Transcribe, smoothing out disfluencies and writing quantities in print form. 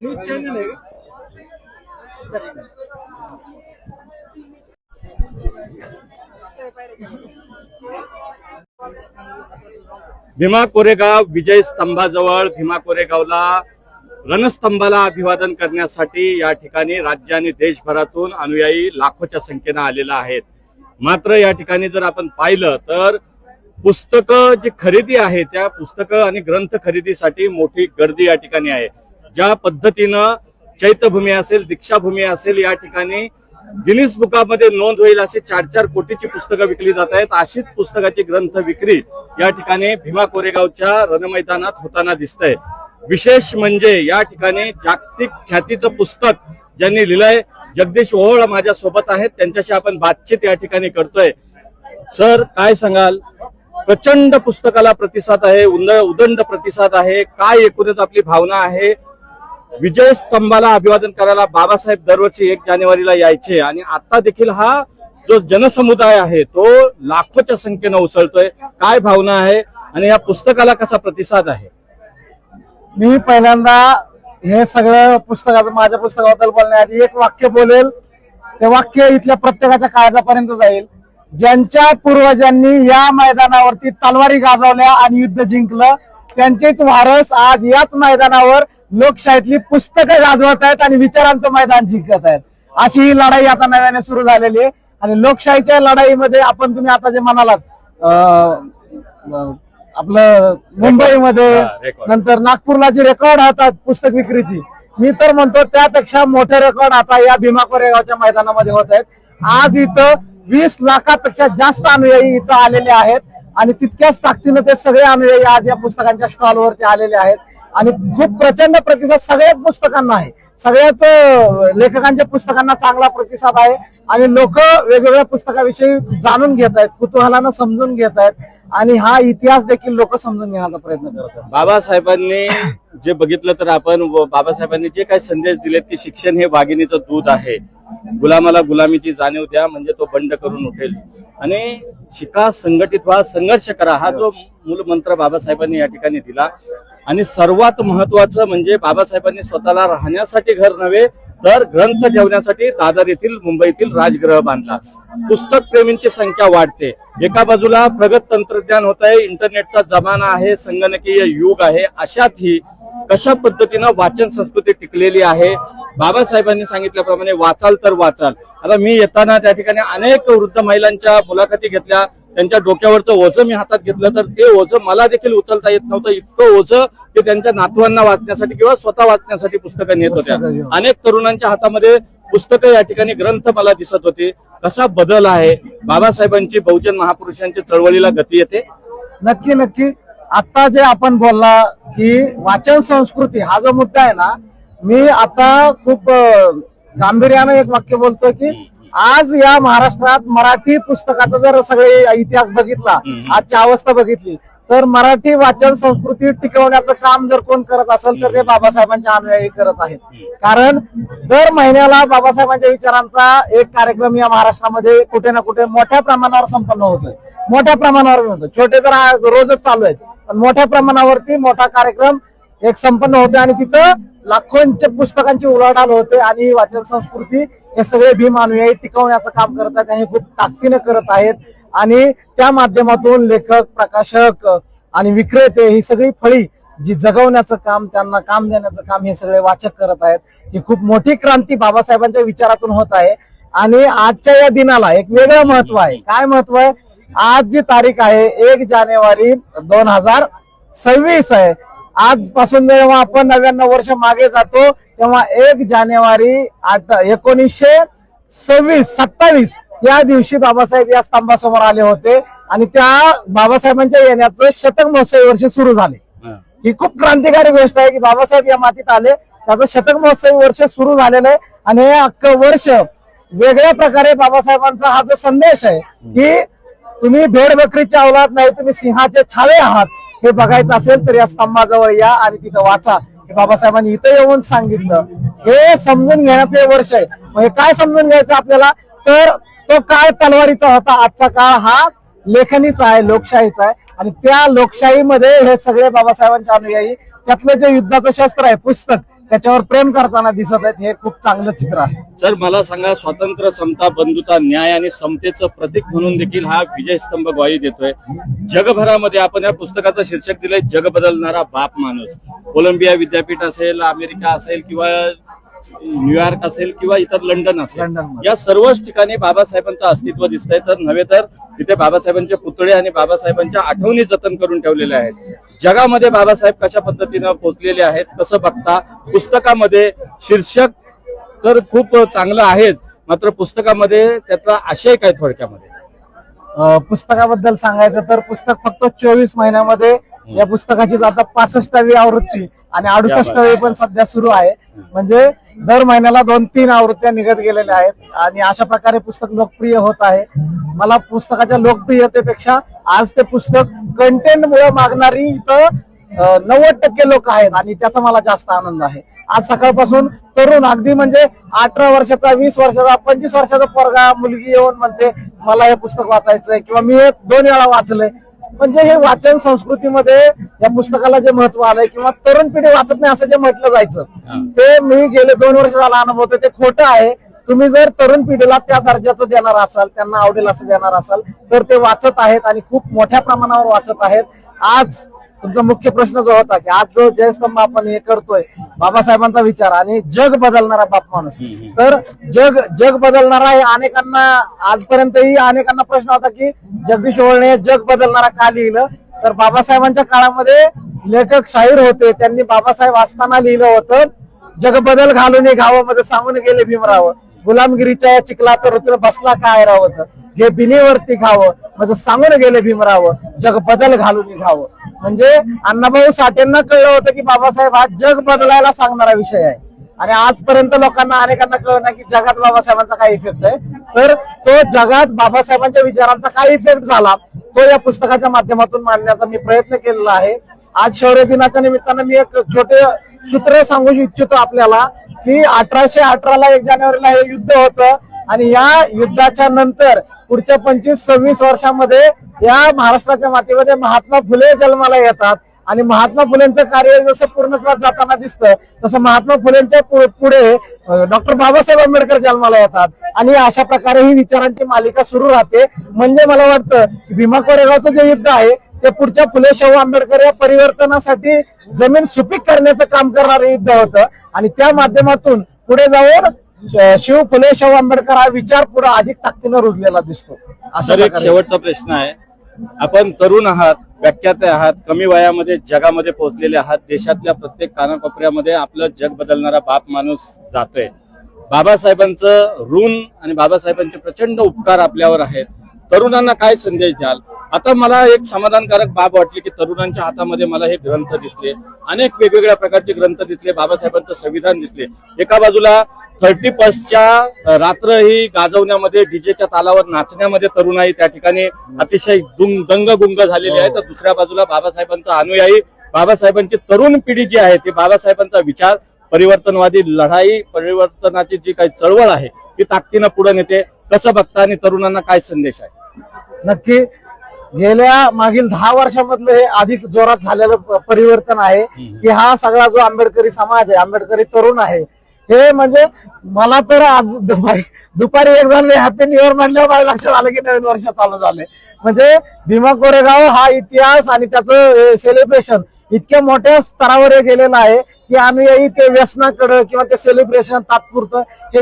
News channel आहे भीमा कोरेगाव विजय स्तंभाजवळ भीमा कोरेगावला रणस्तंभाला अभिवादन करण्यासाठी या ठिकाणी राज्य आणि देशभरातून अनुयायी लाखोच्या संख्येने आलेला आहेत। मात्र या ठिकाणी जर आपण पाहिलं तर पुस्तकं जी खरेदी आहे त्या पुस्तकं आणि ग्रंथ खरेदीसाठी मोठी गर्दी या ठिकाणी आहे। ज्या पद्धतीनं चैत्यभूमी असेल दीक्षाभूमी असेल या ठिकाणी गिनीज बुकामध्ये नोंद होईल असे 4-4 कोटीची पुस्तकं विकली जात आहेत। अशीच पुस्तकाची ग्रंथ विक्री या ठिकाणी भीमा कोरेगावच्या रणमैदानात होताना दिसतंय। विशेष म्हणजे या ठिकाणी जागतिक ख्यातीचं पुस्तक ज्यांनी लिहिलंय जगदीश ओहोळ माझ्या सोबत आहेत, त्यांच्याशी आपण बातचीत या ठिकाणी करतोय। सर काय सांगाल? प्रचंड पुस्तकाला प्रतिसाद आहे, उदंड प्रतिसाद आहे, काय एकूणच आपली भावना आहे? विजय स्तंभाला अभिवादन करायला बाबासाहेब दरवर्षी 1 जानेवारीला यायचे आणि आता देखील हा जो जनसमुदाय आहे तो लाखोच्या संख्येनं उसळतोय। काय भावना आहे आणि या पुस्तकाला कसा प्रतिसाद आहे? मी पहिल्यांदा हे सगळं पुस्तकाचं माझ्या पुस्तकाबद्दल बोलण्याआधी एक वाक्य बोलेल, ते वाक्य इथल्या प्रत्येकाच्या काळजापर्यंत जाईल। ज्यांच्या पूर्वजांनी या मैदानावरती तलवारी गाजवल्या आणि युद्ध जिंकलं त्यांचेच वारस आज याच मैदानावर लोकशाहीतली पुस्तकं गाजवत आहेत आणि विचारांचं मैदान जिंकत आहेत। अशी ही लढाई आता नव्याने सुरू झालेली आहे आणि लोकशाहीच्या लढाईमध्ये आपण तुम्ही आता जे म्हणालात आपलं मुंबईमध्ये नंतर नागपूरला जी रेकॉर्ड होतात पुस्तक विक्रीची, मी तर म्हणतो त्यापेक्षा मोठे रेकॉर्ड आता या भीमा कोरेगावच्या मैदानामध्ये होत आहेत। आज इथं 20 लाखापेक्षा जास्त अनुयायी इथं आलेले आहेत आणि तितक्याच ताकदीनं ते सगळे अनुयायी आज या पुस्तकांच्या स्टॉलवरती आलेले आहेत आणि खूप प्रचंड प्रतिसाद सगळ्याच पुस्तकांना आहे। सगळ्याच लेखकांच्या पुस्तकांना चांगला प्रतिसाद आहे आणि लोक वेगवेगळ्या पुस्तकाविषयी जाणून घेत आहेत, कुतूहलानं समजून घेत आहेत आणि हा इतिहास देखील लोक समजून घेण्याचा प्रयत्न करत आहेत। बाबासाहेबांनी जे बघितलं तर आपण बाबासाहेबांनी जे काही संदेश दिलेत की शिक्षण हे वाघिणीचं दूध आहे, गुलामाला गुलामीची जाणीव द्या म्हणजे तो बंड करून उठेल आणि शिका, संघटित व्हा, संघर्ष करा, हा जो मूलमंत्र बाबासाहेबांनी या ठिकाणी दिला। आणि सर्वात महत्वाचं म्हणजे बाबासाहेबांनी स्वतःला राहण्यासाठी घर नव्हे तर ग्रंथ ठेवण्यासाठी दादर येथील मुंबईतील राजगृह बांधला। पुस्तक प्रेमींची संख्या वाढते, एका बाजूला प्रगत तंत्रज्ञान होत आहे, इंटरनेटचा जमाना आहे, संगणकीय युग आहे, अशात ही कशा पद्धतीनं वाचन संस्कृती टिकलेली आहे। बाबासाहेबांनी सांगितल्याप्रमाणे वाचाल तर वाचाल। आता मी येताना त्या ठिकाणी अनेक वृद्ध महिलांच्या मुलाखती घेतल्या, त्यांच्या डोक्यावरचं ओझं मी हातात घेतलं तर ते ओझं मला देखील उचलता येत नव्हतं, इतकं ओझं ते त्यांच्या नातवांना वाचण्यासाठी किंवा स्वतः वाचण्यासाठी पुस्तकं नेत होत्या। अनेक तरुणांच्या हातामध्ये पुस्तकं या ठिकाणी ग्रंथ मला दिसत होते। कसा बदल आहे? बाबासाहेबांची बहुजन महापुरुषांची चळवळीला गती येते? नक्की नक्की। आता जे आपण बोलला की वाचन संस्कृती हा जो मुद्दा आहे ना, मी आता खूप गांभीर्यानं एक वाक्य बोलतोय की आज या महाराष्ट्रात मराठी पुस्तकाचा जर सगळे इतिहास बघितला, आजची अवस्था बघितली तर मराठी वाचन संस्कृती टिकवण्याचं काम जर कोण करत असेल तर ते बाबासाहेबांच्या अनुयायी करत आहेत। कारण दर महिन्याला बाबासाहेबांच्या विचारांचा एक कार्यक्रम या महाराष्ट्रामध्ये कुठे ना कुठे मोठ्या प्रमाणावर संपन्न होतोय, मोठ्या प्रमाणावर होतोय। छोटे तर रोजच चालू आहेत पण मोठ्या प्रमाणावरती मोठा कार्यक्रम एक संपन्न होते आणि तिथं लाखोंच्या पुस्तकांची उलाढाल होते आणि ही वाचन संस्कृती हे सगळे भीम अनुयायी टिकवण्याचं काम करत आहेत आणि खूप ताकदीने करत आहेत आणि त्या माध्यमातून लेखक, प्रकाशक आणि विक्रेते ही सगळी फळी जी जगवण्याचं काम, त्यांना काम देण्याचं काम हे सगळे वाचक करत आहेत। ही खूप मोठी क्रांती बाबासाहेबांच्या विचारातून होत आहे आणि आजच्या या दिनाला एक वेगळं महत्व आहे। काय महत्व आहे? आज जी तारीख आहे 1 जानेवारी 2026 आहे। आजपासून जेव्हा आपण 99 वर्ष मागे जातो तेव्हा 1 जानेवारी 1927 या दिवशी बाबासाहेब या स्तंभासमोर आले होते आणि त्या बाबासाहेबांच्या येण्याचं शतक महोत्सवी वर्ष सुरू झाले। ही खूप क्रांतिकारी गोष्ट आहे की बाबासाहेब या मातीत आले, त्याचं शतक महोत्सवी वर्ष सुरू झालेलं आहे आणि हे अख्खं वर्ष वेगळ्या प्रकारे बाबासाहेबांचा हा जो संदेश आहे की तुम्ही भेड बकरीचे अवलाद नाही, तुम्ही सिंहाचे छावे आहात, हे बघायचं असेल तर या स्तंभाजवळ या आणि तिथं वाचा। हे बाबासाहेबांनी इथं येऊन सांगितलं, हे समजून घेण्याचं हे वर्ष आहे। हे काय समजून घ्यायचं आपल्याला तर तो काळ तलवारीचा होता, आजचा काळ हा लेखनीचा आहे, लोकशाहीचा आहे आणि त्या लोकशाहीमध्ये हे सगळे बाबासाहेबांचे अनुयायी त्यातलं जे युद्धाचं शस्त्र आहे पुस्तक त्याच्यावर प्रेम करताना दिसत आहेत. हे खूप चांगलं चित्र आहे. सर मला सांगा, स्वातंत्र्य, समता, बंधुता, न्याय आणि समतेचं प्रतीक म्हणून देखील हा विजयस्तंभ ग्वाही देतोय. जगभरामध्ये आपण या पुस्तकाचं शीर्षक दिलंय जग बदलणारा बाप माणूस. कोलंबिया विद्यापीठ असेल, अमेरिका असेल किंवा न्यूयॉर्क असेल किंवा इतर लंडन असेल, या सर्वच ठिकाणी बाबासाहेबांचं अस्तित्व दिसतंय. तर नव्हे तर तिथे बाबासाहेबांचे पुतळे आणि बाबासाहेबांच्या आठवणी जतन करून ठेवलेल्या आहेत. जगामध्ये बाबासाहेब कशा पद्धतीनं पोहोचलेले आहेत कसं बघता? पुस्तकामध्ये शीर्षक तर खूप चांगलं आहेच, मात्र पुस्तकामध्ये त्याचा आशय काय थोडक्यामध्ये? पुस्तकाबद्दल सांगायचं तर पुस्तक फक्त 24 महिन्यामध्ये या पुस्तकाची आता 65वी आवृत्ती आणि 68वी पण सध्या सुरू आहे. म्हणजे दर महिन्याला 2-3 आवृत्त्या निघत गेलेल्या आहेत आणि अशा प्रकारे पुस्तक लोकप्रिय होत आहे. मला पुस्तकाच्या लोकप्रियतेपेक्षा आज ते पुस्तक कंटेंट मुळे मागणारी इथं 90% लोक आहेत आणि त्याचा मला जास्त आनंद आहे. आज सकाळपासून तरुण अगदी म्हणजे 18 वर्षाचा, 20 वर्षाचा, 25 वर्षाचा पोरगा, मुलगी येऊन म्हणते मला हे पुस्तक वाचायचंय किंवा मी हे 2 वेळा वाचलंय. म्हणजे हे वाचन संस्कृतीमध्ये या पुस्तकाला जे महत्व आलंय किंवा तरुण पिढी वाचत नाही असं जे म्हटलं जायचं ते मी गेले 2 वर्ष झाला अनुभवतो ते खोटं आहे. तुम्ही जर तरुण पिढीला त्या दर्जाचं देणार असाल, त्यांना आवडेल असं देणार असाल तर ते वाचत आहेत आणि खूप मोठ्या प्रमाणावर वाचत आहेत. आज तुमचा मुख्य प्रश्न जो होता की आज जो जयस्तंभ आपण हे करतोय बाबासाहेबांचा विचार आणि जग बदलणारा बाप माणूस, तर जग बदलणारा हे अनेकांना आजपर्यंतही अनेकांना प्रश्न होता की जगदीश ओवळणे जग बदलणारा का लिहिलं? तर बाबासाहेबांच्या काळामध्ये लेखक शाहीर होते, त्यांनी बाबासाहेब असताना लिहिलं होतं जग बदल घालून घावं मध्ये सांगून गेले भीमराव, गुलामगिरीच्या चिखलात ऋतू बसला काय रावत, घे बिनीवरती घावं म्हणजे सांगून गेले भीमराव, जग बदल घालून घावं. म्हणजे अण्णाभाऊ साठेंना कळलं होतं की बाबासाहेब हा जग बदलायला सांगणारा विषय आहे आणि आजपर्यंत लोकांना अनेकांना कळलं नाही की जगात बाबासाहेबांचा काय इफेक्ट आहे. तर तो जगात बाबासाहेबांच्या विचारांचा काय इफेक्ट झाला तो या पुस्तकाच्या माध्यमातून मांडण्याचा मी प्रयत्न केलेला आहे. आज शौर्य दिनाच्या निमित्तानं मी एक छोटे सूत्र सांगू इच्छितो आपल्याला की 1818ला 1 जानेवारीला हे युद्ध होतं आणि या युद्धाच्या नंतर पुढच्या 25-26 वर्षामध्ये या महाराष्ट्राच्या मातीमध्ये महात्मा फुले जन्माला येतात आणि महात्मा फुलेंचं कार्य जसं पूर्णत्वात जाताना दिसतं तसं महात्मा फुलेंच्या पुढे डॉक्टर बाबासाहेब आंबेडकर जन्माला येतात आणि अशा प्रकारे ही विचारांची मालिका सुरू राहते. म्हणजे मला वाटतं की भीमा कोरेगावचं जे युद्ध आहे ते पुढच्या फुले शाहू आंबेडकर या परिवर्तनासाठी जमीन सुपीक करण्याचं काम करणारं युद्ध होतं आणि त्या माध्यमातून पुढे जाऊन शिव फुले शाहू आंबेडकर हा विचार पुढे अधिक ताकदीनं रुजलेला दिसतो. सर एक शेवटचा प्रश्न आहे, आपण तरुण आहात, व्याख्याते आहात, कमी वयामध्ये जगामध्ये पोहोचलेले आहात, देशातल्या प्रत्येक कानाकोपऱ्यामध्ये आपलं जग बदलणारा बाप माणूस जातोय. बाबासाहेबांचं ऋण आणि बाबासाहेबांचे प्रचंड उपकार आपल्यावर आहेत. तरुणांना काय संदेश द्याल? आता मला एक समाधानकारक बाब वाटली की तरुणांच्या हातामध्ये मला हे ग्रंथ दिसले, अनेक वेगवेगळ्या प्रकारचे ग्रंथ दिसले, बाबासाहेबांचं संविधान दिसले. एका बाजूला 31च्या रात्र ही गाजवण्यामध्ये डीजेच्या तालावर नाचण्यामध्ये तरुणाई त्या ठिकाणी अतिशय दंगगुंग झालेली आहे, तर दुसऱ्या बाजूला बाबासाहेबांचा अनुयायी, बाबासाहेबांची तरुण पिढी जी आहे ती बाबासाहेबांचा विचार, परिवर्तनवादी लढाई, परिवर्तनाची जी काही चळवळ आहे ती ताकदीनं पुढे नेते. कसं बघता आणि तरुणांना काय संदेश आहे? नक्की गेल्या मागील 10 वर्षामधलं हे अधिक जोरात झालेलं परिवर्तन आहे की हा सगळा जो आंबेडकरी समाज आहे, आंबेडकरी तरुण आहे, हे म्हणजे मला तर आज दुपारी एक जण हॅपी न्यू इयर म्हणल्यावर माझ्या लक्षात आलं की नवीन वर्ष चालू झालंय. म्हणजे भीमा कोरेगाव हा इतिहास आणि त्याचं सेलिब्रेशन इतक्या मोठ्या स्तरावर गेलेलं आहे की अनुयायी ते व्यसनाकडे किंवा ते सेलिब्रेशन तात्पुरतं हे